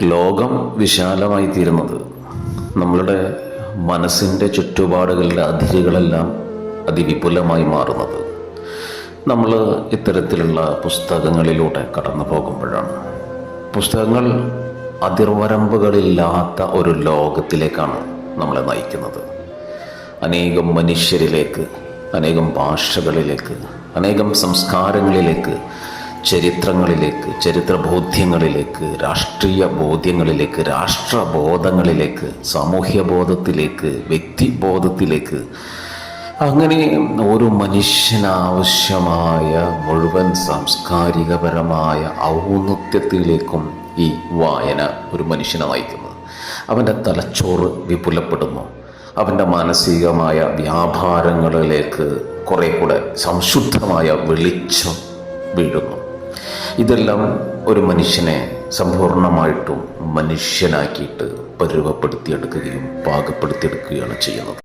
ലോകം വിശാലമായി തീരുന്നത് നമ്മളുടെ മനസ്സിൻ്റെ ചുറ്റുപാടുകളുടെ അതിരുകളെല്ലാം അതിവിപുലമായി മാറുന്നത് നമ്മൾ ഇത്തരത്തിലുള്ള പുസ്തകങ്ങളിലൂടെ കടന്നു പോകുമ്പോഴാണ്. പുസ്തകങ്ങൾ അതിർവരമ്പുകളില്ലാത്ത ഒരു ലോകത്തിലേക്കാണ് നമ്മളെ നയിക്കുന്നത്. അനേകം മനുഷ്യരിലേക്ക്, അനേകം ഭാഷകളിലേക്ക്, അനേകം സംസ്കാരങ്ങളിലേക്ക്, ചരിത്രങ്ങളിലേക്ക്, ചരിത്രബോധ്യങ്ങളിലേക്ക്, രാഷ്ട്രീയ ബോധ്യങ്ങളിലേക്ക്, രാഷ്ട്രബോധങ്ങളിലേക്ക്, സാമൂഹ്യ ബോധത്തിലേക്ക്, വ്യക്തിബോധത്തിലേക്ക്, അങ്ങനെ ഒരു മനുഷ്യനാവശ്യമായ മുഴുവൻ സാംസ്കാരികപരമായ ഔന്നത്യത്തിലേക്കും ഈ വായന ഒരു മനുഷ്യനെ നയിക്കുന്നത്. അവൻ്റെ തലച്ചോറ് വിപുലപ്പെടുന്നു. അവൻ്റെ മാനസികമായ വ്യാപാരങ്ങളിലേക്ക് കുറെ കൂടെ സംശുദ്ധമായ വെളിച്ചം വീഴുന്നു. ഇതെല്ലാം ഒരു മനുഷ്യനെ സമ്പൂർണ്ണമായിട്ടും മനുഷ്യനാക്കിയിട്ട് പരുവപ്പെടുത്തിയെടുക്കുകയും പാകപ്പെടുത്തിയെടുക്കുകയാണ് ചെയ്യുന്നത്.